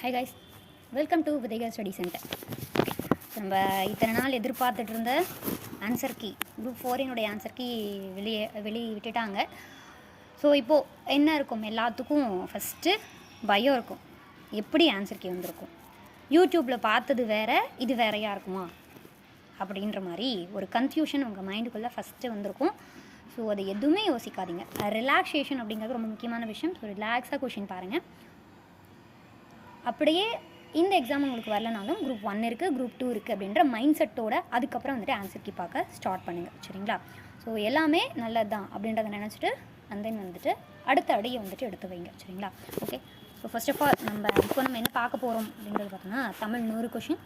High guys, welcome to Vidhaika study centre. நம்ம இத்தனை நாள் எதிர்பார்த்துட்டு இருந்த answer key group 4 answer key வெளியே விட்டுட்டாங்க. ஸோ இப்போது என்ன இருக்கும், எல்லாத்துக்கும் ஃபஸ்ட்டு பயம் இருக்கும். எப்படி ஆன்சர் கீ வந்திருக்கும், யூடியூப்பில் பார்த்தது வேறு இது வேறையாக இருக்குமா அப்படின்ற மாதிரி ஒரு கன்ஃபியூஷன் உங்கள் மைண்டுக்குள்ளே ஃபஸ்ட்டு வந்திருக்கும். ஸோ அதை எதுவுமே யோசிக்காதீங்க. ரிலாக்ஸேஷன் அப்படிங்கிறது ரொம்ப முக்கியமான விஷயம். ஸோ ரிலாக்ஸாக கொஷின் பாருங்கள். அப்படியே இந்த எக்ஸாம் உங்களுக்கு வரலனாலும் குரூப் 1 இருக்குது, குரூப் 2 இருக்குது அப்படின்ற மைண்ட் செட்டோட அதுக்கப்புறம் வந்துட்டு ஆன்சர் கீ பார்க்க ஸ்டார்ட் பண்ணுங்கள். சரிங்களா? ஸோ எல்லாமே நல்லது தான் அப்படின்றத நினச்சிட்டு அண்ட் தென் வந்துட்டு அடுத்த அடியை வந்துட்டு எடுத்து வைங்க. சரிங்களா? Okay. So first of all நம்ம என்ன பார்க்க போகிறோம் அப்படின்றது பார்த்தோன்னா தமிழ் 100 கொஷின்.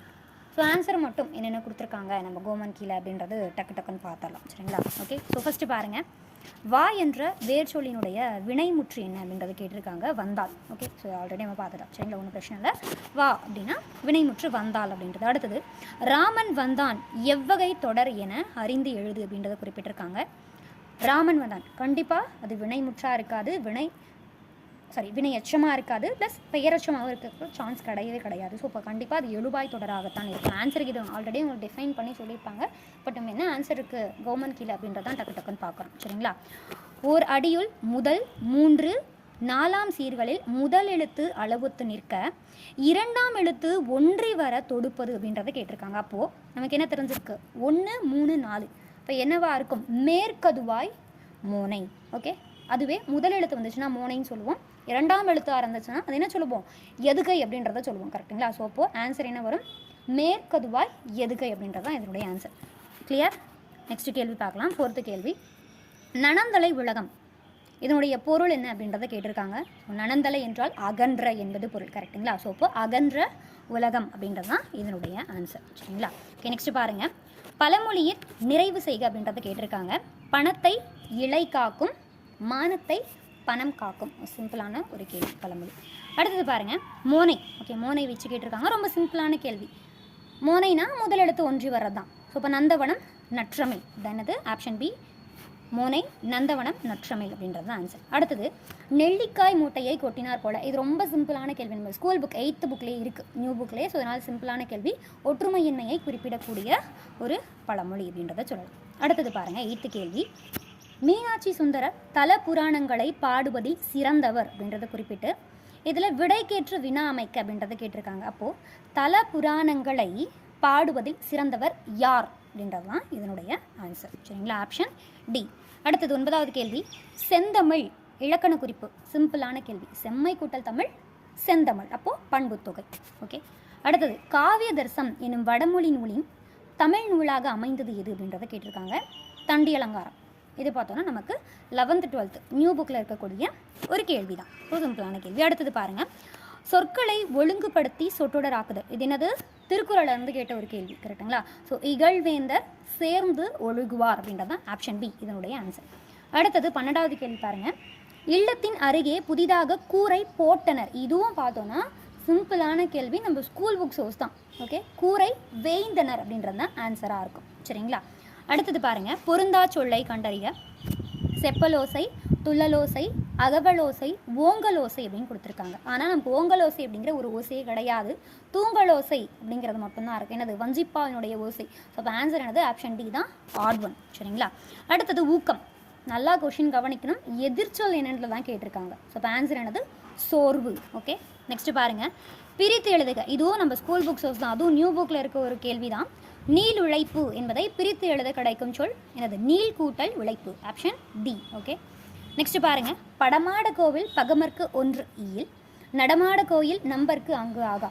ஸோ ஆன்சர் மட்டும் என்னென்ன கொடுத்துருக்காங்க நம்ம கோமன் கீழே அப்படின்றது டக்குன்னு பார்த்துடலாம். சரிங்களா? ஓகே. ஸோ ஃபஸ்ட்டு பாருங்கள், வா என்ற வேர்ச்சொல்லினுடைய வினைமுற்று என்ன அப்படின்றத கேட்டிருக்காங்க. வந்தால். ஓகே. ஸோ ஆல்ரெடி நம்ம பார்த்துட்டோம். சரிங்களா? ஒன்றும் பிரச்சனை இல்லை. வா அப்படின்னா வினைமுற்று வந்தால் அப்படின்றது. அடுத்தது, ராமன் வந்தான் எவ்வகை தொடர் என அறிந்து எழுது அப்படின்றத குறிப்பிட்டிருக்காங்க. ராமன் வந்தான் கண்டிப்பாக அது வினைமுற்றாக இருக்காது, வினையச்சமாக இருக்காது, ப்ளஸ் பெயரச்சமாக இருக்க சான்ஸ் கிடையாது. ஸோ இப்போ கண்டிப்பாக அது எழுவாய் தொடராகத்தான் இருக்கும். ஆன்சருக்கு இது ஆல்ரெடி உங்களுக்கு டிஃபைன் பண்ணி சொல்லியிருப்பாங்க. பட் நம்ம என்ன ஆன்சருக்கு கவர்மெண்ட் கீழே அப்படின்றதான் டக்குன்னு பார்க்குறோம். சரிங்களா? ஓர் அடியுள் முதல் 3 4ஆம் சீர்களில் முதல் எழுத்து அளவுத்து நிற்க 2ஆம் எழுத்து ஒன்றி வர தொடுப்பது அப்படின்றத கேட்டிருக்காங்க. அப்போது நமக்கு என்ன தெரிஞ்சிருக்கு, 1 3 4. இப்போ என்னவா இருக்கும், மேற்கதுவாய் மோனை. ஓகே. அதுவே முதல் எழுத்து வந்துச்சுன்னா மோனைன்னு சொல்லுவோம், 2ஆம் எழுத்தாக இருந்துச்சுன்னா அது என்ன சொல்லுவோம், எதுகை அப்படின்றத சொல்லுவோம். கரெக்டுங்களா? ஸோ அப்போது ஆன்சர் என்ன வரும், மேற்கதுவாய் எதுகை அப்படின்றது தான் இதனுடைய ஆன்சர். கிளியர்? நெக்ஸ்ட் கேள்வி பார்க்கலாம். 4th கேள்வி, நனந்தலை உலகம் இதனுடைய பொருள் என்ன அப்படின்றத கேட்டிருக்காங்க. நனந்தலை என்றால் அகன்ற என்பது பொருள். கரெக்டுங்களா? ஸோ அப்போ அகன்ற உலகம் அப்படின்றது தான் இதனுடைய ஆன்சர். சரிங்களா? ஓகே. நெக்ஸ்ட் பாருங்கள், பழமொழியில் நிறைவு செய்க அப்படின்றத கேட்டிருக்காங்க. பணத்தை இலை காக்கும், மானத்தை பணம் காக்கும். சிம்பிளான ஒரு கேள்வி, பழமொழி. அடுத்தது பாருங்கள், மோனை. ஓகே. மோனை வச்சு கேட்டிருக்காங்க. ரொம்ப சிம்பிளான கேள்வி. மோனைனா முதல் எழுத்து ஒன்றி வர்றது தான். ஸோ இப்போ நந்தவனம் நற்றமிழ் என்னது, ஆப்ஷன் பி மோனை, நந்தவனம் நற்றமிழ் அப்படின்றது தான் ஆன்சர். அடுத்தது, நெல்லிக்காய் மூட்டையை கொட்டினார் போல. இது ரொம்ப சிம்பிளான கேள்வி. நம்ம ஸ்கூல் புக் 8th புக்லேயே இருக்குது, நியூ புக்லேயே. ஸோ அதனால் சிம்பிளான கேள்வி. ஒற்றுமையின்மையை குறிப்பிடக்கூடிய ஒரு பழமொழி அப்படின்றத சொல்லலாம். அடுத்தது பாருங்கள், 8th கேள்வி, மீனாட்சி சுந்தரர் தல புராணங்களை பாடுவதில் சிறந்தவர் அப்படின்றத குறிப்பிட்டு இதில் விடைக்கேற்று வினா அமைக்க அப்படின்றத கேட்டிருக்காங்க. அப்போது தல புராணங்களை பாடுவதில் சிறந்தவர் யார் அப்படின்றது தான் இதனுடைய ஆன்சர். சரிங்களா? Option D. அடுத்தது 9வது கேள்வி, செந்தமிழ் இலக்கண குறிப்பு. சிம்பிளான கேள்வி. செம்மை கூட்டல் தமிழ் செந்தமிழ், அப்போது பண்புத்தொகை. ஓகே. அடுத்தது, காவிய தர்சம் என்னும் வடமொழி நூலின் தமிழ் நூலாக அமைந்தது எது அப்படின்றத கேட்டிருக்காங்க. தண்டி அலங்காரம். இது பார்த்தோன்னா நமக்கு 11th 12th நியூ புக்கில் இருக்கக்கூடிய ஒரு கேள்வி தான். ஒரு சிம்பிளான கேள்வி. அடுத்தது பாருங்கள், சொற்களை ஒழுங்குபடுத்தி சொற்றொடராக்குதல். இது என்னது, திருக்குறளிலிருந்து கேட்ட ஒரு கேள்வி. கரெக்டுங்களா? ஸோ இகழ்வேந்தர் சேர்ந்து ஒழுகுவார் அப்படின்றது தான் ஆப்ஷன் பி இதனுடைய ஆன்சர். அடுத்தது 12வது கேள்வி பாருங்கள், இல்லத்தின் அருகே புதிதாக கூரை போட்டனர். இதுவும் பார்த்தோன்னா சிம்பிளான கேள்வி. நம்ம ஸ்கூல் புக் சோர்ஸ் தான். ஓகே. கூரை வேய்ந்தனர் அப்படின்றது தான் ஆன்சராக இருக்கும். சரிங்களா? அடுத்தது பாருங்கள், பொருந்தா சொல்லை கண்டறிய செப்பலோசை, துள்ளலோசை, அகவலோசை, ஓங்கலோசை அப்படின்னு கொடுத்துருக்காங்க. ஆனால் நமக்கு ஓங்கலோசை அப்படிங்கிற ஒரு ஓசையே கிடையாது. தூங்கலோசை அப்படிங்கிறது மட்டும்தான் இருக்குது. என்னது, வஞ்சிப்பாவினுடைய ஓசை. ஸோ அப்போ ஆன்சர் என்னது, ஆப்ஷன் டி தான் ஆட் ஒன். சரிங்களா? அடுத்தது ஊக்கம். நல்லா கொஷின் கவனிக்கணும். எதிர்ச்சொல் என்னன்றத தான் கேட்டிருக்காங்க. ஸோ அப்போ ஆன்சர் என்னது, சோர்வு. ஓகே. நெக்ஸ்ட் பாருங்கள், பிரித்து எழுதுக. இதுவும் நம்ம ஸ்கூல் புக் சோர்ஸ் தான். அதுவும் நியூ புக்கில் இருக்க ஒரு கேள்வி தான். நீள் உழைப்பு என்பதை பிரித்து எழுத கிடைக்கும் சொல் எனது, நீள் கூட்டல் உழைப்பு. Option D. ஓகே. நெக்ஸ்ட் பாருங்க, படமாட கோவில் பகமர்க்கு 1 ஈல், நடமாட கோயில் நம்பருக்கு அங்கு ஆகா.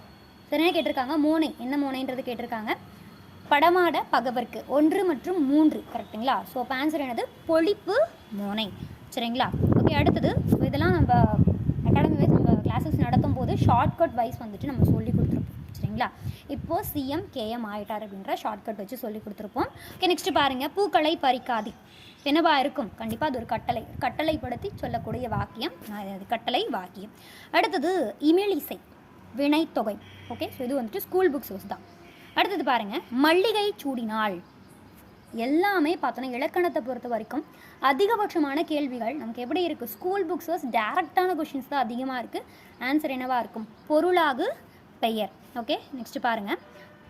சரியா கேட்டிருக்காங்க. மோனை என்ன மோனைன்றது கேட்டிருக்காங்க. படமாட பகவர்க்கு 1 மற்றும் 3. கரெக்டுங்களா? ஸோ அப்போ ஆன்சர் என்னது, பொழிப்பு மோனை. சரிங்களா? ஓகே. அடுத்தது, இதெல்லாம் நம்ம அகாடமி வைஸ் நம்ம கிளாஸஸ் நடத்தும் போது ஷார்ட்கட் வைஸ் வந்துட்டு நம்ம சொல்லி கொடுத்துருப்போம். சரிங்களா? இப்போது சிஎம் கேஎம் ஆயிட்டார் அப்படின்ற ஷார்ட்கட் வச்சு சொல்லி கொடுத்துருப்போம். ஓகே. நெக்ஸ்ட் பாருங்கள், பூக்களை பறிக்காதி. என்னவா இருக்கும், கண்டிப்பாக அது ஒரு கட்டளைப்படுத்தி சொல்லக்கூடிய வாக்கியம். கட்டளை வாக்கியம். அடுத்தது, இமிழிசை வினைத்தொகை. ஓகே. ஸோ இது வந்துட்டு ஸ்கூல் புக் சோர்ஸ் தான். அடுத்தது பாருங்கள், மல்லிகை சூடினாள். எல்லாமே பார்த்தோன்னா இலக்கணத்தை பொறுத்த வரைக்கும் அதிகபட்சமான கேள்விகள் நமக்கு எப்படி இருக்குது, ஸ்கூல் புக் சோர்ஸ் டேரெக்டான கொஷின்ஸ் தான் அதிகமாக இருக்குது. ஆன்சர் என்னவாக இருக்கும், பொருளாகு பெயர். ஓகே, நெக்ஸ்ட் பாருங்கள்.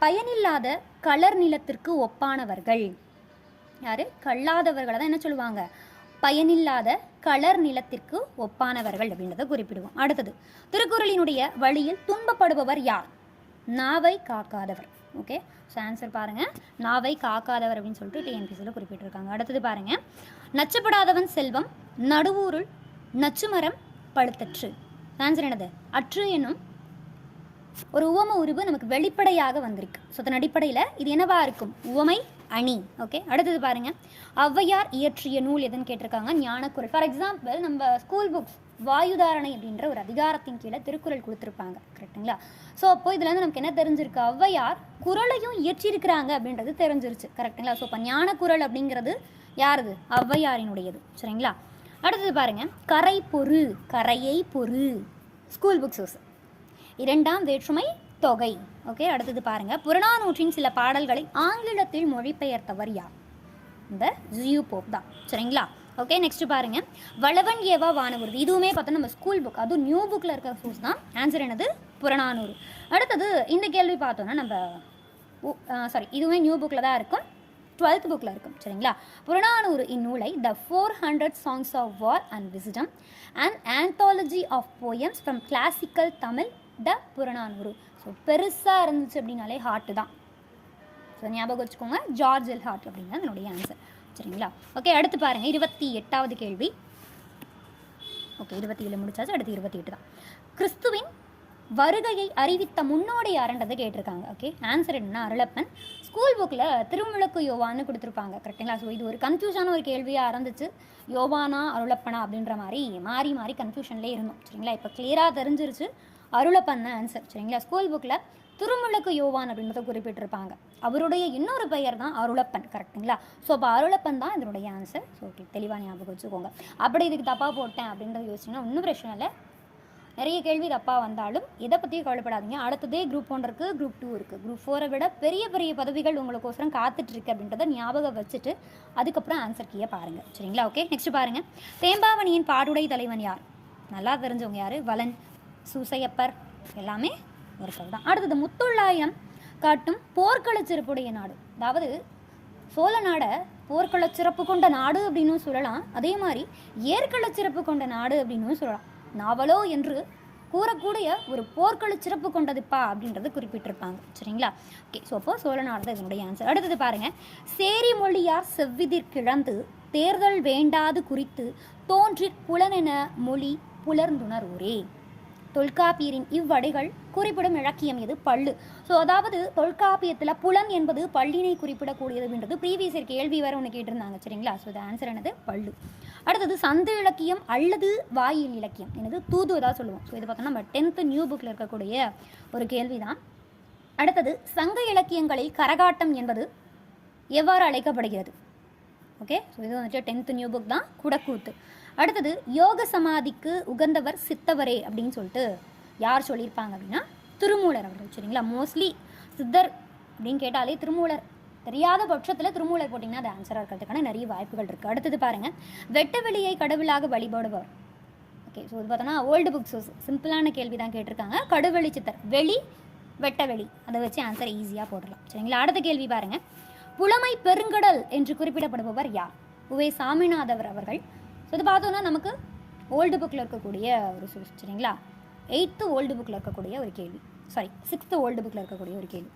பயனில்லாத கலர் நிலத்திற்கு ஒப்பானவர்கள் யார்? கல்லாதவர்களை தான் என்ன சொல்லுவாங்க? பயனில்லாத கலர் நிலத்திற்கு ஒப்பானவர்கள் அப்படின்றத குறிப்பிடுவோம். அடுத்தது, திருக்குறளினுடைய வழியில் துன்பப்படுபவர் யார்? நாவை காக்காதவர். ஓகே, ஸோ ஆன்சர் பாருங்கள், நாவை காக்காதவர் அப்படின்னு சொல்லிட்டு டிஎன்பிசியில் குறிப்பிட்டிருக்காங்க. அடுத்தது பாருங்கள். நச்சுப்படாதவன் செல்வம், நடுவூருள் நச்சுமரம் பழுத்தற்று. ஆன்சர் என்னது? அற்று என்னும் ஒரு உவம உருவு நமக்கு வெளிப்படையாக வந்திருக்கு. ஸோ அதன் அடிப்படையில் இது என்னவா இருக்கும்? உவமை அணி. ஓகே, அடுத்தது பாருங்க. ஔவையார் இயற்றிய நூல் எதுன்னு கேட்டிருக்காங்க. ஞானக்குறள். ஃபார் எக்ஸாம்பிள் நம்ம ஸ்கூல் புக்ஸ் வாயுதாரணை அப்படின்ற ஒரு அதிகாரத்தின் கீழே திருக்குறள் கொடுத்துருப்பாங்க, கரெக்டுங்களா? ஸோ அப்போ இதுல இருந்து நமக்கு என்ன தெரிஞ்சிருக்கு? ஔவையார் குறளையும் இயற்றியிருக்கிறாங்க அப்படின்றது தெரிஞ்சிருச்சு, கரெக்டுங்களா? ஸோ இப்போ ஞானக்குறள் அப்படிங்கிறது யாருது? ஔவையாரினுடையது, சரிங்களா? அடுத்தது பாருங்க. கரை பொரு, கரையை பொரு, ஸ்கூல் புக்ஸ். இரண்டாம் வேற்றுமை தொகை. ஓகே, அடுத்தது பாருங்க. புறநானூற்றின் சில பாடல்களை ஆங்கிலத்தில் மொழிபெயர்த்தவர் யார்? இந்த ஜியு போப் தான், சரிங்களா? ஓகே, நெக்ஸ்ட் பாருங்க. வளவன் ஏவா வானவூர்தி. இதுவுமே பார்த்தா நம்ம ஸ்கூல் புக், அதுவும் நியூ புக்கில் இருக்க சோர்ஸ் தான். ஆன்சர் என்னது? புறநானூறு. அடுத்தது இந்த கேள்வி பார்த்தோன்னா நம்ம இதுவுமே நியூ புக்கில் தான் இருக்கும், 12th புக்கில் இருக்கும், சரிங்களா? புறநானூறு இந்நூலை the 400 songs of war and wisdom and anthology of poems from classical Tamil the Purananuru. So பெருசாக இருந்துச்சு அப்படின்னாலே ஹார்ட்டு தான். ஸோ ஞாபகம் வச்சுக்கோங்க, ஜார்ஜ் எல் ஹார்ட் அப்படிங்கிறது என்னுடைய ஆன்சர், சரிங்களா? ஓகே, அடுத்து பாருங்கள். 28வது கேள்வி. ஓகே, 27 முடிச்சாச்சு, அடுத்து 28 தான். கிறிஸ்துவின் வருகையை அறிவித்த முன்னோடி யாருன்றதை கேட்டிருக்காங்க. ஓகே, ஆன்சர் என்னன்னா அருளப்பன். ஸ்கூல் புக்கில் திருமுழுக்கு யோவான்னு கொடுத்துருப்பாங்க, கரெக்டுங்களா? ஸோ இது ஒரு கன்ஃபியூஷனான ஒரு கேள்வியாக இருந்துச்சு. யோவானா அருளப்பனா அப்படின்ற மாதிரி மாறி மாறி கன்ஃபியூஷன்லேயே இருந்தோம், சரிங்களா? இப்போ கிளியராக தெரிஞ்சிருச்சு, அருளப்பன் தான் ஆன்சர், சரிங்களா? ஸ்கூல் புக்கில் திருமுழுக்கு யோவான் அப்படின்றத குறிப்பிட்டிருப்பாங்க. அவருடைய இன்னொரு பெயர் தான் அருளப்பன், கரெக்டுங்களா? ஸோ அப்போ அருளப்பன் தான் இதனுடைய ஆன்சர். ஸோ ஓகே, தெளிவாக ஞாபகம் வச்சுக்கோங்க. அப்படி இதுக்கு தப்பாக போட்டேன் அப்படின்றத யோசிச்சிங்கன்னா ஒன்றும் பிரச்சனை இல்லை. நிறைய கேள்வி தப்பாக வந்தாலும் இதை பற்றியும் கவலைப்படாதீங்க. அடுத்ததே குரூப் 1 இருக்குது, குரூப் 2 இருக்குது. குரூப் 4 விட பெரிய பெரிய பதவிகள் உங்களுக்கோசரம் காத்துட்ருக்கு அப்படின்றத ஞாபகம் வச்சுட்டு அதுக்கப்புறம் ஆன்சர் கீயை பாருங்கள், சரிங்களா? ஓகே, நெக்ஸ்ட் பாருங்கள். தேம்பாவணியின் பாடுடை தலைவன் யார்? நல்லா தெரிஞ்சவங்க யார்? வளன், சூசையப்பர், எல்லாமே ஒருத்தர் தான். அடுத்தது, முத்துள்ளாயம் காட்டும் போர்க்கள சிறப்புடைய நாடு. அதாவது சோழ நாடை போர்க்கள சிறப்பு கொண்ட நாடு அப்படின்னு சொல்லலாம், அதே மாதிரி ஏற்கள சிறப்பு கொண்ட நாடு அப்படின்னு சொல்லலாம். நாவலோ என்று கூறக்கூடிய ஒரு போர்க்கள சிறப்பு கொண்டதுப்பா அப்படின்றது குறிப்பிட்டிருப்பாங்க, சரிங்களா? ஓகே, ஸோ அப்போ சோழ நாடு தான் இதனுடைய ஆன்சர். அடுத்தது பாருங்க. சேரி மொழியார் செவ்விதிர்கிழந்து தேர்தல் வேண்டாது குறித்து தோன்றி புலனென மொழி புலர்ந்துணர்வுரே. தொல்காப்பியரின் இவ்வடைகள் குறிப்பிடும் இலக்கியம் எது? பள்ளு. ஸோ அதாவது தொல்காப்பியத்தில் புலன் என்பது பள்ளினை குறிப்பிடக்கூடியது அப்படின்றது ப்ரீவியஸ் இயர் கேள்வி வேறு ஒன்று கேட்டிருந்தாங்க, சரிங்களா? ஸோ இது ஆன்சர் என்னது? பள்ளு. அடுத்தது, சந்து இலக்கியம் அல்லது வாயில் இலக்கியம் என்னது? தூதுவதாக சொல்லுவோம். ஸோ இது பார்த்தோம்னா நம்ம 10th நியூ புக்கில் இருக்கக்கூடிய ஒரு கேள்வி தான். அடுத்தது, சங்க இலக்கியங்களில் கரகாட்டம் என்பது எவ்வாறு அழைக்கப்படுகிறது? ஓகே, ஸோ இது வந்துட்டு 10th நியூ புக் தான், குடக்கூத்து. அடுத்தது, யோக சமாதிக்கு உகந்தவர் சித்தவரே அப்படின்னு சொல்லிட்டு யார் சொல்லியிருப்பாங்க அப்படின்னா திருமூலர் அவர்கள், சரிங்களா? மோஸ்ட்லி சித்தர் அப்படின்னு கேட்டாலே திருமூலர், தெரியாத பட்சத்தில் திருமூலர் போட்டிங்கன்னா அது ஆன்சராக இருக்கிறதுக்கான நிறைய வாய்ப்புகள் இருக்குது. அடுத்தது பாருங்கள். வெட்ட வெளியை கடவுளாக வழிபடுபவர். ஓகே, ஸோ இது பார்த்தோன்னா ஓல்டு புக்ஸ் சிம்பிளான கேள்வி தான் கேட்டிருக்காங்க. கடுவெளி சித்தர், வெளி வெட்ட வெளி, அதை வச்சு ஆன்சர் ஈஸியாக போடலாம், சரிங்களா? அடுத்த கேள்வி பாருங்கள். புலமை பெருங்கடல் என்று குறிப்பிடப்படுபவர் யார்? உவே சாமிநாதவர் அவர்கள். ஸோ இது பார்த்தோன்னா நமக்கு ஓல்டு புக்கில் இருக்கக்கூடிய ஒரு சோர்ஸ், சரிங்களா? 8th ஓல்டு புக்கில் இருக்கக்கூடிய ஒரு கேள்வி, 6th ஓல்டு புக்கில் இருக்கக்கூடிய ஒரு கேள்வி.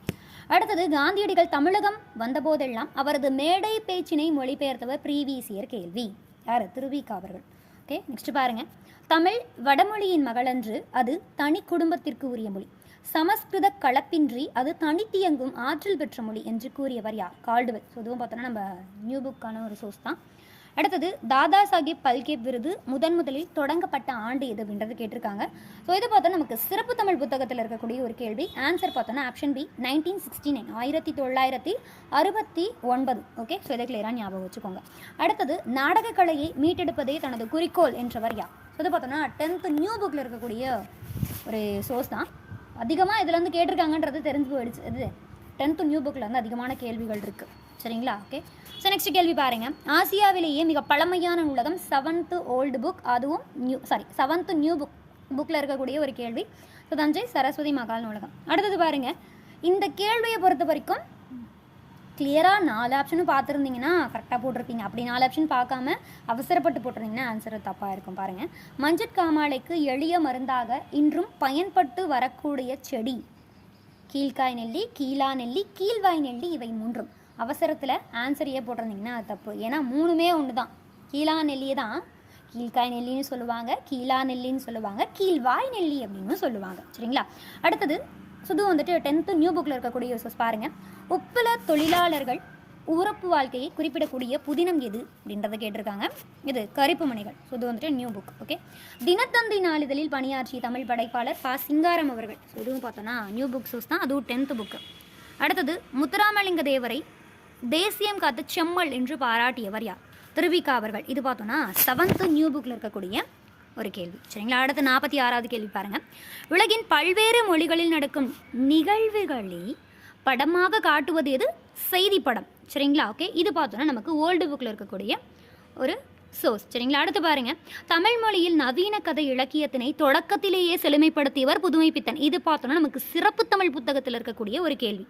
அடுத்தது, காந்தியடிகள் தமிழகம் வந்தபோதெல்லாம் அவரது மேடை பேச்சினை மொழிபெயர்த்தவர் ப்ரீவியஸ் இயர் கேள்வி யார்? திருவிக அவர்கள். ஓகே, நெக்ஸ்ட் பாருங்கள். தமிழ் வடமொழியின் மகளன்று, அது தனி குடும்பத்திற்கு உரிய மொழி. சமஸ்கிருத கலப்பின்றி அது தனித்தியங்கும் ஆற்றல் பெற்ற மொழி என்று கூறியவர் யார்? கால்டுவெல். ஸோ இதுவும் பார்த்தோன்னா நம்ம நியூ புக்கான ஒரு சோர்ஸ் தான். அடுத்தது, தாதா சாஹிப் பல்கே விருது முதலில் தொடங்கப்பட்ட ஆண்டு எது அப்படின்றது கேட்டிருக்காங்க. ஸோ இது பார்த்தா நமக்கு சிறப்பு தமிழ் புத்தகத்தில் இருக்கக்கூடிய ஒரு கேள்வி. ஆன்சர் பார்த்தோன்னா ஆப்ஷன் பி 1969, 1969. ஓகே, ஸோ இதை கிளியராக ஞாபகம் வச்சுக்கோங்க. அடுத்தது, நாடக கலையை மீட்டெடுப்பதே தனது குறிக்கோள் என்றவர் யார்? ஸோ இது பார்த்தோன்னா 10th நியூ புக்கில் இருக்கக்கூடிய ஒரு சோர்ஸ் தான். அதிகமாக இதுலேருந்து கேட்டிருக்காங்கன்றது தெரிஞ்சு போயிடுச்சு. இது 10th நியூ புக்கில் வந்து அதிகமான கேள்விகள் இருக்குது, சரிங்களா? ஓகே, ஸோ நெக்ஸ்ட் கேள்வி பாருங்கள். ஆசியாவிலேயே மிக பழமையான நூலகம் 7th ஓல்டு புக், அதுவும் 7th நியூ புக் புக்கில் இருக்கக்கூடிய ஒரு கேள்வி. ஸோ தஞ்சை சரஸ்வதி மகால் நூலகம். அடுத்தது பாருங்கள், இந்த கேள்வியை பொறுத்த வரைக்கும் கிளியராக 4 ஆப்ஷனும் பார்த்துருந்தீங்கன்னா கரெக்டாக போட்டிருப்பீங்க. அப்படி 4 ஆப்ஷன் பார்க்காம அவசரப்பட்டு போட்டிருந்தீங்கன்னா ஆன்சர் தப்பாக இருக்கும். பாருங்கள், மஞ்சட்காமாலைக்கு எளிய மருந்தாக இன்றும் பயன்பட்டு வரக்கூடிய செடி கீழ்காய் நெல்லி, கீழா நெல்லி, கீழ்வாய் நெல்லி, இவை 3ம். அவசரத்தில் ஆன்சரையே போட்டிருந்தீங்கன்னா அது தப்பு. ஏன்னா 3மே ஒன்று தான். கீழா நெல்லியை தான் கீழ்காய் நெல்லின்னு சொல்லுவாங்க, கீழா நெல்லின்னு சொல்லுவாங்க, கீழ்வாய் நெல்லி அப்படின்னு சொல்லுவாங்க. சரிங்களா? அடுத்தது வந்துட்டு 10th நியூ புக்கில் இருக்கக்கூடிய யூசஸ் பாருங்கள். உப்பள தொழிலாளர்கள் ஊரப்பு வாழ்க்கையை குறிப்பிடக்கூடிய புதினம் எது அப்படின்றத கேட்டிருக்காங்க. இது கருப்பு மணிகள். இது வந்துட்டு நியூ புக். ஓகே. தினத்தந்தி நாளிதழில் பணியாற்றிய தமிழ் படைப்பாளர் ப. சிங்காரம் அவர்கள். இதுவும் பார்த்தோன்னா நியூ புக் சோர்ஸ் தான், அதுவும் 10th புக்கு. அடுத்தது முத்துராமலிங்க தேவரை தேசியம் காத்து செம்மல் என்று பாராட்டியவர் யார்? திருவிக்கா அவர்கள். இது பார்த்தோன்னா 7th நியூ புக்கில் இருக்கக்கூடிய ஒரு கேள்வி. சரிங்களா? அடுத்து 46வது கேள்வி பாருங்கள். உலகின் பல்வேறு மொழிகளில் நடக்கும் நிகழ்வுகளை படமாக காட்டுவது எது? செய்தி படம். சரிங்களா? ஓகே. இது பார்த்தோன்னா நமக்கு ஓல்டு புக்கில் இருக்கக்கூடிய ஒரு சோர்ஸ். சரிங்களா? அடுத்து பாருங்கள், தமிழ் மொழியில் நவீன கதை இலக்கியத்தினை தொடக்கத்திலேயே செழுமைப்படுத்தியவர் புதுமைப்பித்தன். இது பார்த்தோன்னா நமக்கு சிறப்பு தமிழ் புத்தகத்தில் இருக்கக்கூடிய ஒரு கேள்வி.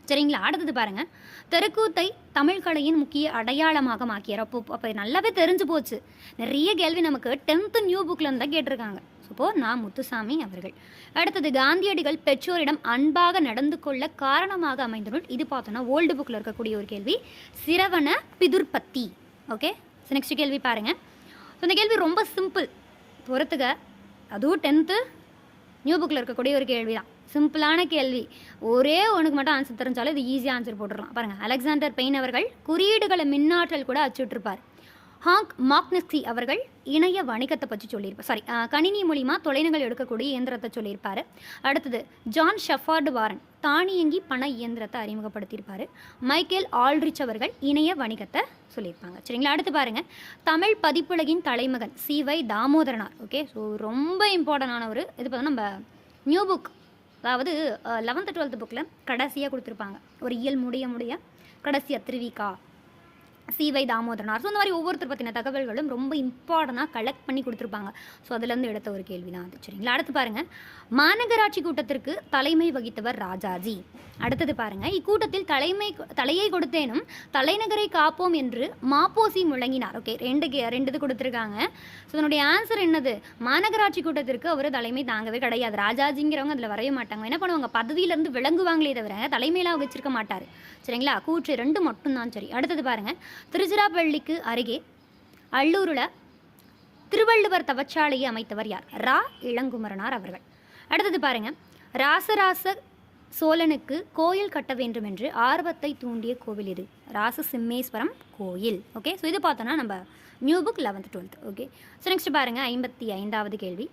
சரிங்களா? அடுத்தது பாருங்கள், தெருக்கூத்தை தமிழ் கலையின் முக்கிய அடையாளமாக மாக்கியர். அப்போ நல்லாவே தெரிஞ்சு போச்சு. நிறைய கேள்வி நமக்கு 10th நியூ புக்கில் இருந்தால் கேட்டிருக்காங்க. ஸோ நான் முத்துசாமி அவர்கள். அடுத்தது காந்தியடிகள் பெற்றோரிடம் அன்பாக நடந்து கொள்ள காரணமாக அமைந்த நூல். இது பார்த்தோன்னா ஓல்டு புக்கில் இருக்கக்கூடிய ஒரு கேள்வி, சிரவண பிதுர்பத்தி. ஓகே. ஸோ நெக்ஸ்ட் கேள்வி பாருங்கள். ஸோ இந்த கேள்வி ரொம்ப சிம்பிள், பொறுத்துக்க. அதுவும் 10th நியூ புக்கில் இருக்கக்கூடிய ஒரு கேள்வி தான். சிம்பிளான கேள்வி. ஒரே ஒன்றுக்கு மட்டும் ஆன்சர் தெரிஞ்சாலும் இது ஈஸியாக ஆன்சர் போட்டுடலாம். பாருங்கள், அலெக்சாண்டர் பெயின் அவர்கள் குறியீடுகளை மின்னாற்றல் கூட அச்சுட்டிருப்பார். ஹாங் மாக்னஸ்கி அவர்கள் இணைய வணிகத்தை பற்றி சொல்லியிருப்பார். கணினி மூலிமா தொலைநகல் எடுக்கக்கூடிய இயந்திரத்தை சொல்லியிருப்பார். அடுத்தது ஜான் ஷெஃபார்டு வாரன் தானியங்கி பண இயந்திரத்தை அறிமுகப்படுத்தியிருப்பார். மைக்கேல் ஆல்ரிச் அவர்கள் இணைய வணிகத்தை சொல்லியிருப்பாங்க. சரிங்களா? அடுத்து பாருங்கள், தமிழ் பதிப்புலகின் தலைமகன் சி.வை. தாமோதரனார். ஓகே. ஸோ ரொம்ப இம்பார்ட்டண்டான ஒரு இது பார்த்தா நம்ம நியூ புக், அதாவது 11th 12th புக்கில் கடைசியாக கொடுத்துருப்பாங்க. ஒரு இயல் முடிய கடைசியாக திருவிக்கா, சி.வை. தாமோதரனார். ஸோ இந்த மாதிரி ஒவ்வொருத்தர் பற்றின தகவல்களும் ரொம்ப இம்பார்ட்டண்டாக கலெக்ட் பண்ணி கொடுத்துருப்பாங்க. ஸோ அதுலேருந்து எடுத்த ஒரு கேள்வி தான் அது. சரிங்களா? அடுத்து பாருங்கள், மாநகராட்சி கூட்டத்திற்கு தலைமை வகித்தவர் ராஜாஜி. அடுத்தது பாருங்கள், இக்கூட்டத்தில் தலையை கொடுத்தேனும் தலைநகரை காப்போம் என்று மாப்போசி முழங்கினார். ஓகே. ரெண்டு இது கொடுத்துருக்காங்க. ஸோ அதனுடைய ஆன்சர் என்னது? மாநகராட்சி கூட்டத்திற்கு அவர் தலைமை தாங்கவே கிடையாது. ராஜாஜிங்கிறவங்க அதில் வரைய மாட்டாங்க. என்ன பண்ணுவாங்க? பதவியிலேருந்து விளங்குவாங்களே தவிர தலைமையிலாம் வச்சிருக்க மாட்டார். சரிங்களா? கூற்று 2 மட்டும்தான் சரி. அடுத்தது பாருங்கள், திருச்சிராப்பள்ளிக்கு அருகே அள்ளூரில் திருவள்ளுவர் தவச்சாலையை அமைத்தவர் யார்? ரா. இளங்குமரனார் அவர்கள். அடுத்தது பாருங்கள், ராசராச சோழனுக்கு கோயில் கட்ட வேண்டும் என்று ஆர்வத்தை தூண்டிய கோவில் இது? ராசசிம்மேஸ்வரம் கோயில். ஓகே. ஸோ இது பார்த்தோன்னா நம்ம new book 11th 12th. Okay. So next பாருங்கள், 55வது கேள்வி.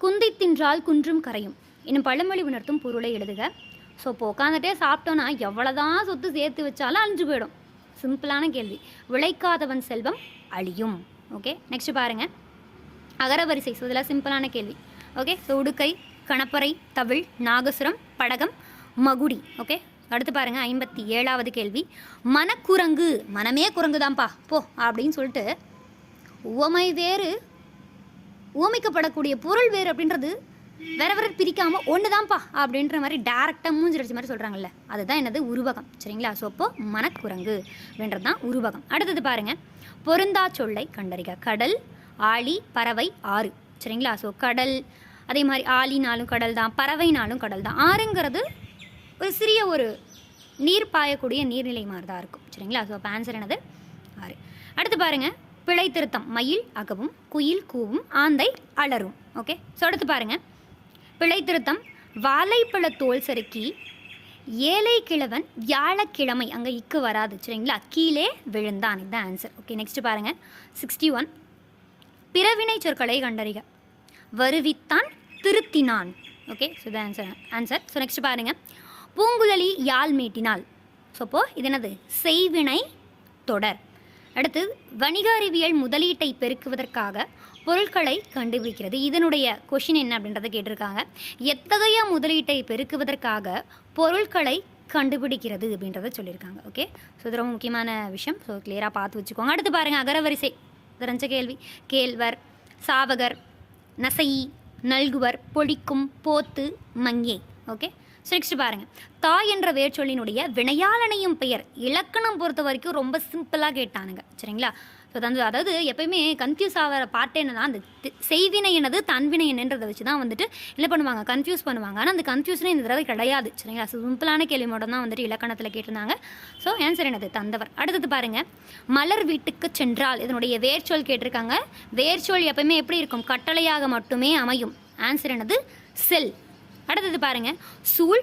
குந்தி தின்றால் குன்றும் கரையும் இன்னும் பழமொழி உணர்த்தும் பொருளை எழுதுக. ஸோ இப்போ உட்காந்துட்டே சாப்பிட்டோன்னா எவ்வளோதான் சொத்து சேர்த்து வச்சாலும் அழிஞ்சு போயிடும். சிம்பிளான கேள்வி. விளைக்காதவன் செல்வம் அழியும். ஓகே. நெக்ஸ்ட் பாருங்கள், அகரவரிசை. ஸோ இதெல்லாம் சிம்பிளான கேள்வி. ஓகே. ஸோ உடுக்கை, கணப்பறை, தவிழ், நாகசுரம், படகம், மகுடி. ஓகே. அடுத்து பாருங்கள், 57வது கேள்வி. மனக்குரங்கு, மனமே குரங்கு தான்ப்பா போ அப்படின்னு சொல்லிட்டு உவமை வேறு உவமைக்கப்படக்கூடிய பொருள் வேறு அப்படின்றது வேற பிரிக்காமல் ஒன்று தான்ப்பா அப்படின்ற மாதிரி டேரெக்டாக மூஞ்சிடிச்ச மாதிரி சொல்கிறாங்கல்ல, அதுதான் என்னது? உருவகம். சரிங்களா? ஸோ அப்போ மனக்குரங்கு அப்படின்றது தான் உருவகம். அடுத்தது பாருங்கள், பொருந்தா சொல்லை கண்டறிக. கடல், ஆழி, பறவை, ஆறு. சரிங்களா? ஸோ கடல், அதே மாதிரி ஆழினாலும் கடல் தான், பறவைனாலும் கடல் தான். ஆறுங்கிறது ஒரு சிறிய ஒரு நீர் பாயக்கூடிய நீர்நிலை மாதிரி தான் இருக்கும். சரிங்களா? ஸோ அப்போ ஆன்சர் என்னது? ஆறு. அடுத்து பாருங்கள், பிழை திருத்தம். மயில் அகவும், குயில் கூவும், ஆந்தை அலரும். ஓகே. ஸோ அடுத்து பாருங்கள், பிழை திருத்தம். வாழைப்பழ தோல் சறுக்கி ஏழை கிழவன் வியாழக்கிழமை, அங்கே இக்கு வராது. சரிங்களா? கீழே விழுந்தான். இதுதான் ஆன்சர். ஓகே. நெக்ஸ்ட் பாருங்கள், 61. பிறவினை சொற்களை கண்டறிக. வருவித்தான், திருத்தினான். ஓகே. ஸோ இதான் ஆன்சர். ஸோ நெக்ஸ்ட் பாருங்கள், பூங்குழலி யாழ் மீட்டினாள். ஸோ அப்போது இது என்னது? செய்வினை தொடர். அடுத்து, வணிக அறிவியல் முதலீட்டை பெருக்குவதற்காக பொருட்களை கண்டுபிடிக்கிறது. இதனுடைய கொஷின் என்ன அப்படின்றத கேட்டிருக்காங்க. எத்தகைய முதலீட்டை பெருக்குவதற்காக பொருட்களை கண்டுபிடிக்கிறது அப்படின்றத சொல்லியிருக்காங்க. ஓகே. ஸோ இது ரொம்ப முக்கியமான விஷயம். ஸோ கிளியராக பார்த்து வச்சுக்கோங்க. அடுத்து பாருங்கள், அகரவரிசை தெரிஞ்ச கேள்வி. கேழ்வர், சாவகர், நசையி, நல்குவர், பொழிக்கும், போத்து, மங்கே. ஓகே, ஸோ நெக்ஸ்ட் பாருங்கள். தாய் என்ற வேர்ச்சொல்லினுடைய வினையாளனையும் பெயர் இலக்கணம் பொறுத்த வரைக்கும் ரொம்ப சிம்பிளாக கேட்டானுங்க. சரிங்களா? ஸோ அதாவது எப்பயுமே கன்ஃபியூஸ் ஆகிற பார்ட் என்னன்னா, அந்த செய்வினை என்னது தன்வினை என்னன்றதை வச்சு தான் வந்துட்டு என்ன பண்ணுவாங்க, கன்ஃபியூஸ் பண்ணுவாங்க. ஆனால் அந்த கன்ஃபியூஷனே இந்த தடவை கிடையாது. சரிங்களா? ஸோ சிம்பிளான கேள்வி மட்டும் தான் வந்துட்டு இலக்கணத்தில் கேட்டிருந்தாங்க. ஸோ ஆன்சர் என்னது, தந்தவர். அடுத்தது பாருங்கள், மலர் வீட்டுக்கு சென்றால் இதனுடைய வேர்ச்சொல் கேட்டிருக்காங்க. வேர்ச்சொல் எப்பயுமே எப்படி இருக்கும், கட்டளையாக மட்டுமே அமையும். ஆன்சர் என்னது, செல். அடுத்தது பாருங்கள், சூழ்,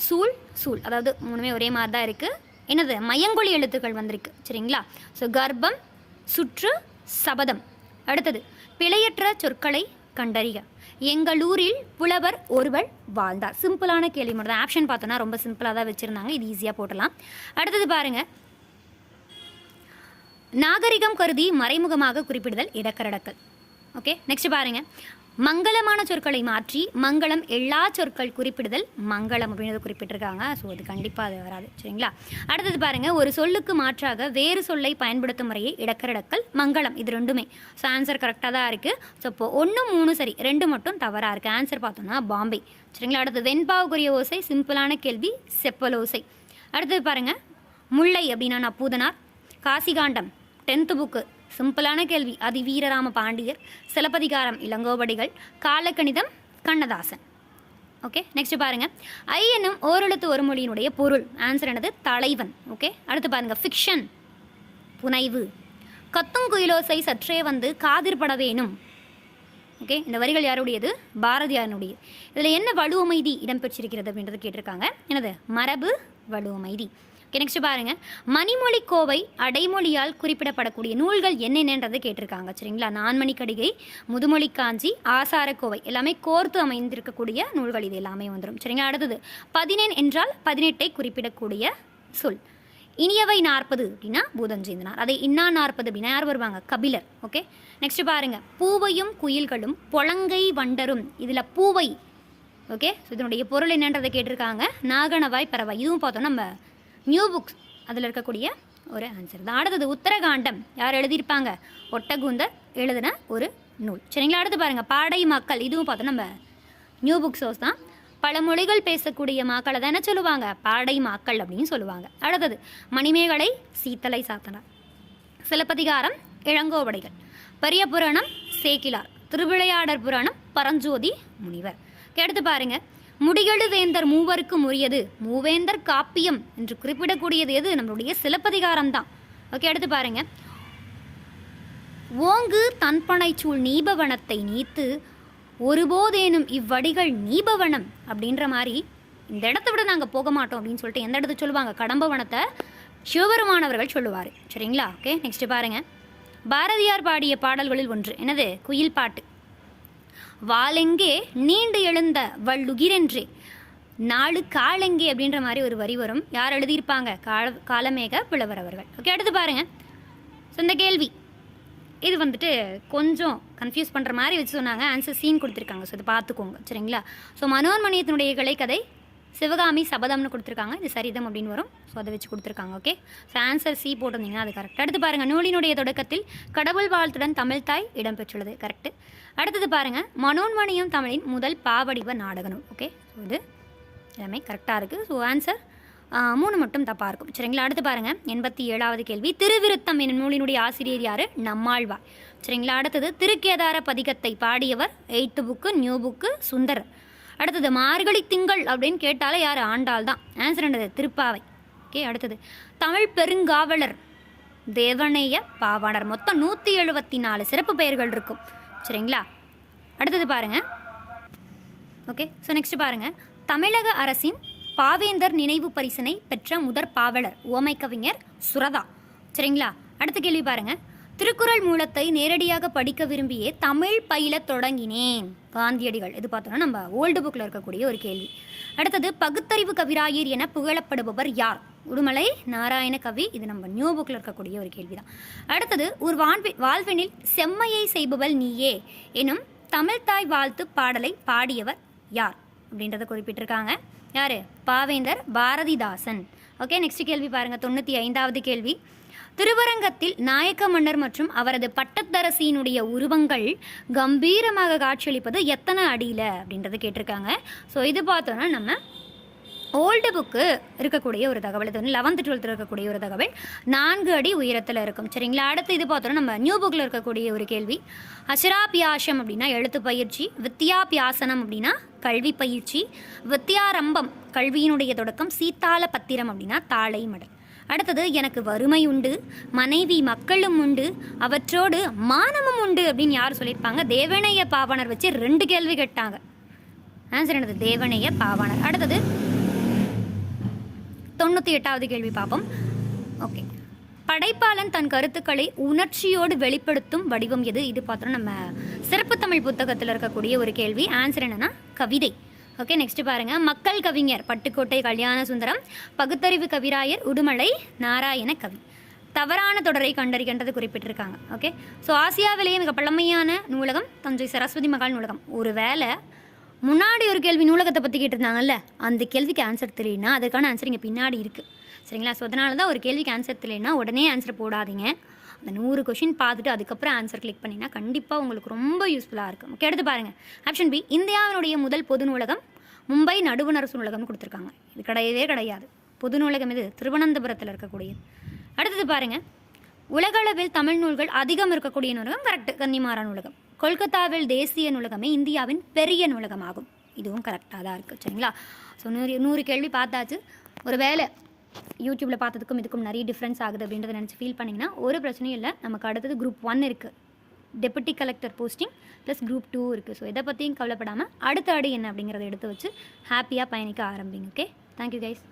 சூழ், சூழ், அதாவது மூணுமே ஒரே மாதிரி தான் இருக்குது. என்னது, மயங்கொலி எழுத்துக்கள் வந்திருக்கு. சரிங்களா? ஸோ கர்ப்பம், சுற்று, சபதம். அடுத்தது பிழையற்ற சொற்களை கண்டறிக. எங்களூரில் புலவர் ஒருவர் வாழ்ந்தார். சிம்பிளான கேள்வி மட்டும் தான். ஆப்ஷன் பார்த்தோன்னா ரொம்ப சிம்பிளாக தான் வச்சுருந்தாங்க. இது ஈஸியாக போட்டலாம். அடுத்தது பாருங்கள், நாகரிகம் கருதி மறைமுகமாக குறிப்பிடுதல் இடக்கரடக்கல். ஓகே, நெக்ஸ்ட் பாருங்கள், மங்களமான சொற்களை மாற்றி மங்களம் எல்லா சொற்கள் குறிப்பிடுதல் மங்களம் அப்படின்றத குறிப்பிட்டிருக்காங்க. ஸோ அது கண்டிப்பாக அது வராது. சரிங்களா? அடுத்தது பாருங்கள், ஒரு சொல்லுக்கு மாற்றாக வேறு சொல்லை பயன்படுத்தும் முறையை இடக்கரடக்கல், மங்களம். இது ரெண்டுமே. ஸோ ஆன்சர் கரெக்டாக தான் இருக்குது. ஸோ இப்போ 1, 3 சரி, 2 மட்டும் தவறாக இருக்குது. ஆன்சர் பார்த்தோம்னா பாம்பே. சரிங்களா? அடுத்தது வெண்பாவுக்குரிய ஓசை, சிம்பிளான கேள்வி, செப்பல் ஓசை. அடுத்தது பாருங்கள், முல்லை அப்படின்னா பூதனார். காசிகாண்டம் 10th புக்கு, சிம்பிளான கேள்வி, அதி வீரராம பாண்டியர். சிலப்பதிகாரம் இளங்கோவடிகள். காலக்கணிதம் கண்ணதாசன். ஓகே, நெக்ஸ்ட் பாருங்கள், ஐ என்னும் ஓரெழுத்து ஒரு மொழியினுடைய பொருள். ஆன்சர் என்னது, தலைவன். ஓகே, அடுத்து பாருங்கள், ஃபிக்ஷன் புனைவு. கத்தும் குயிலோசை சற்றே வந்து காதிர்பட வேணும். ஓகே, இந்த வரிகள் யாருடையது, பாரதியாருடைய. இதில் என்ன வலுவமைதி இடம்பெற்றிருக்கிறது அப்படின்றது கேட்டிருக்காங்க. என்னது, மரபு வலுவமைதி. ஓகே, நெக்ஸ்ட் பாருங்கள், மணிமொழி கோவை அடைமொழியால் குறிப்பிடப்படக்கூடிய நூல்கள் என்னென்னன்றது கேட்டிருக்காங்க. சரிங்களா? நான்மணி கடிகை, முதுமொழி காஞ்சி, ஆசாரக்கோவை எல்லாமே கோர்த்து அமைந்திருக்கக்கூடிய நூல்கள். இது எல்லாமே வந்துடும். சரிங்களா? அடுத்தது 14 என்றால் 18ஐ குறிப்பிடக்கூடிய சொல். இனியவை 40 அப்படின்னா பூதஞ்சேந்தனார். அதை இன்னா 40 அப்படின்னா யார் வருவாங்க, கபிலர். ஓகே, நெக்ஸ்ட் பாருங்கள், பூவையும் குயில்களும் பொலங்கை வண்டரும். இதில் பூவை. ஓகே, ஸோ இதனுடைய பொருள் என்னன்றதை கேட்டிருக்காங்க. நாகனவாய் பறவை. இதுவும் பார்த்தோம் நம்ம நியூ புக்ஸ் அதில் இருக்கக்கூடிய ஒரு ஆன்சர் தான். அடுத்தது உத்தரகாண்டம் யார் எழுதியிருப்பாங்க, ஒட்டகுந்தர் எழுதின ஒரு நூல். சரிங்களா? அடுத்து பாருங்கள், பாடை மக்கள். இதுவும் பார்த்தோம் நம்ம நியூ புக் சோர்ஸ் தான். பல மொழிகள் பேசக்கூடிய மக்களை தான் என்ன சொல்லுவாங்க, பாடை மக்கள் அப்படின்னு சொல்லுவாங்க. அடுத்தது மணிமேகலை சீத்தலை சாத்தனார். சிலப்பதிகாரம் இளங்கோவடிகள். பெரிய புராணம் சேக்கிலார். திருவிளையாடற் புராணம் பரஞ்சோதி முனிவர். அடுத்து பாருங்க, முடிகெழு வேந்தர் மூவருக்கும் உரியது மூவேந்தர் காப்பியம் என்று குறிப்பிடக்கூடியது எது, நம்மளுடைய சிலப்பதிகாரம் தான். ஓகே, அடுத்து பாருங்க, ஓங்கு தன்பனைச்சூழ் நீபவனத்தை நீத்து ஒருபோதேனும் இவ்வடிகள் நீபவனம் அப்படின்ற மாதிரி இந்த இடத்த விட நாங்கள் போக மாட்டோம் அப்படின்னு சொல்லிட்டு எந்த இடத்த சொல்லுவாங்க, கடம்பவனத்தை சிவபெருமானவர்கள் சொல்லுவார். சரிங்களா? ஓகே, நெக்ஸ்ட் பாருங்க, பாரதியார் பாடிய பாடல்களில் ஒன்று என்னது, குயில் பாட்டு. வாளெங்கே நீண்டு எழுந்த வள்ளுகிரென்றே நாலு காலெங்கே அப்படின்ற மாதிரி ஒரு வரி வரும். யார் எழுதியிருப்பாங்க, காலமேக புலவர் அவர்கள். ஓகே, அடுத்து பாருங்க, ஸோ இந்த கேள்வி இது வந்துட்டு கொஞ்சம் கன்ஃபியூஸ் பண்ணுற மாதிரி வச்சு சொன்னாங்க. ஆன்சர் சீன் கொடுத்துருக்காங்க. ஸோ இதை பார்த்துக்கோங்க. சரிங்களா? ஸோ மனோன்மணியத்தினுடைய கலைக்கதை சிவகாமி சபதம்னு கொடுத்துருக்காங்க. இது சரிதம் அப்படின்னு வரும். ஸோ அதை வச்சு கொடுத்துருக்காங்க. ஓகே, ஸோ ஆன்சர் சி போட்டிருந்தீங்கன்னா அது கரெக்ட். அடுத்து பாருங்கள், நூலினுடைய தொடக்கத்தில் கடவுள் வாழ்த்துடன் தமிழ் தாய் இடம்பெற்றுள்ளது. கரெக்டு. அடுத்தது பாருங்கள், மனோன்மணியம் தமிழின் முதல் பாவடிவ நாடக நூல். ஓகே, ஸோ இது எல்லாமே கரெக்டாக இருக்குது. ஸோ ஆன்சர் 3 மட்டும் தப்பாக இருக்கும். சரிங்களா? அடுத்து பாருங்கள், 87வது கேள்வி, திருவிருத்தம் என்னும் நூலினுடைய ஆசிரியர் யார், நம்மாழ்வார். சரிங்களா? அடுத்தது திருக்கேதார பதிகத்தை பாடியவர் 8th book new book Sundarar. அடுத்தது மார்கழி திங்கள் அப்படின்னு கேட்டாலே யார், ஆண்டாள் தான். ஆன்சர் என்னது, திருப்பாவை. ஓகே, அடுத்தது தமிழ் பெருங்காவலர் தேவனைய பாவாணர். மொத்தம் 174 சிறப்பு பெயர்கள் இருக்கும். சரிங்களா? அடுத்தது பாருங்கள். ஓகே, ஸோ நெக்ஸ்ட் பாருங்கள், தமிழக அரசின் பாவேந்தர் நினைவு பரிசினை பெற்ற முதற் பாவலர் உவமை கவிஞர் சுரதா. சரிங்களா? அடுத்த கேள்வி பாருங்க, திருக்குறள் மூலத்தை நேரடியாக படிக்க விரும்பியே தமிழ் பயில தொடங்கினேன் காந்தியடிகள். இது பார்த்தோம்னா நம்ம ஓல்டு புக்கில் இருக்கக்கூடிய ஒரு கேள்வி. அடுத்தது பகுத்தறிவு கவிராயர் என புகழப்படுபவர் யார், உடுமலை நாராயண கவி. இது நம்ம நியூ புக்கில் இருக்கக்கூடிய ஒரு கேள்வி தான். அடுத்தது ஒரு வாழ்வெனில் செம்மையை செய்பவள் நீயே எனும் தமிழ்தாய் வாழ்த்து பாடலை பாடியவர் யார் அப்படின்றத குறிப்பிட்டிருக்காங்க. யார், பாவேந்தர் பாரதிதாசன். ஓகே, நெக்ஸ்ட் கேள்வி பாருங்கள், 95வது கேள்வி, திருவரங்கத்தில் நாயக்க மன்னர் மற்றும் அவரது பட்டத்தரசியினுடைய உருவங்கள் கம்பீரமாக காட்சியளிப்பது எத்தனை அடியில் அப்படின்றது கேட்டிருக்காங்க. ஸோ இது பார்த்தோன்னா நம்ம ஓல்டு புக்கு இருக்கக்கூடிய ஒரு தகவல், இது வந்து 11th 12th இருக்கக்கூடிய ஒரு தகவல், 4 அடி உயரத்தில் இருக்கும். சரிங்களா? அடுத்து இது பார்த்தோன்னா நம்ம நியூ புக்கில் இருக்கக்கூடிய ஒரு கேள்வி. அசராபியாசம் அப்படின்னா எழுத்து பயிற்சி, வித்யாபியாசனம் அப்படின்னா கல்வி பயிற்சி, வித்யாரம்பம் கல்வியினுடைய தொடக்கம், சீத்தாள பத்திரம் அப்படின்னா தாளை மடல். அடுத்தது எனக்கு வறுமை உண்டு, மனைவி மக்களும் உண்டு, அவற்றோடு மானமும் உண்டு அப்படின்னு யார் சொல்லியிருப்பாங்க? தேவனைய பாவாணர் வச்சு 2 கேள்வி கேட்டாங்க. ஆன்சர் என்னது? தேவனைய பாவாணர். அடுத்தது 98வது கேள்வி பார்ப்போம். ஓகே, படைப்பாளன் தன் கருத்துக்களை உணர்ச்சியோடு வெளிப்படுத்தும் வடிவம் எது? இது பார்த்தோம் நம்ம சிறப்பு தமிழ் புத்தகத்தில் இருக்கக்கூடிய ஒரு கேள்வி. ஆன்சர் என்னன்னா கவிதை. ஓகே, நெக்ஸ்ட் பாருங்க. மக்கள் கவிஞர் பட்டுக்கோட்டை கல்யாண சுந்தரம், பகுத்தறிவு கவிராயர் உடுமலை நாராயண கவி. தவறான தொடரை கண்டறிகின்றது குறிப்பிட்டிருக்காங்க. ஓகே, ஸோ ஆசியாவிலேயே மிக பழமையான நூலகம் தஞ்சை சரஸ்வதி மகால் நூலகம். ஒரு வேளை முன்னாடி ஒரு கேள்வி நூலகத்தை பற்றி கேட்டிருந்தாங்கல்ல, அந்த கேள்விக்கு ஆன்சர் தெரியலனா அதுக்கான ஆன்சர் இங்கே பின்னாடி இருக்குது. சரிங்களா? ஸோ அதனால தான் ஒரு கேள்விக்கு ஆன்சர் தெரியலனா உடனே ஆன்சர் போடாதீங்க. அந்த 100 கொஷின் பார்த்துட்டு அதுக்கப்புறம் ஆன்சர் கிளிக் பண்ணிங்கன்னா கண்டிப்பாக உங்களுக்கு ரொம்ப யூஸ்ஃபுல்லாக இருக்கும். ஓகே, எடுத்து பாருங்கள். ஆப்ஷன் பி, இந்தியாவினுடைய முதல் பொது நூலகம் மும்பை நடுவண் அரசு நூலகம்னு கொடுத்துருக்காங்க. இது கிடையவே கிடையாது. பொது நூலகம் இது திருவனந்தபுரத்தில் இருக்கக்கூடியது. அடுத்தது பாருங்கள். உலகளவில் தமிழ் நூல்கள் அதிகம் இருக்கக்கூடிய நூலகம் கரெக்ட், கன்னிமாரா நூலகம். கொல்கத்தாவில் தேசிய நூலகமே இந்தியாவின் பெரிய நூலகமாகும். இதுவும் கரெக்டாக தான் இருக்குது. சரிங்களா? ஸோ 100 கேள்வி பார்த்தாச்சு. ஒரு வேளை யூடியூப்பில் பார்த்ததுக்கும் இதுக்கும் நிறைய டிஃப்ரென்ஸ் ஆகுது அப்படின்றத நினச்சி ஃபீல் பண்ணிங்கன்னா ஒரு பிரச்சனையும் இல்லை. நமக்கு அடுத்தது குரூப் 1 இருக்குது, deputy collector posting plus group 2 இருக்குது. ஸோ இதை பற்றியும் கவலைப்படாமல் அடுத்த அடி என்ன அப்படிங்கிறத எடுத்து வச்சு ஹாப்பியாக பயணிக்க ஆரம்பிங்க. Okay, thank you guys.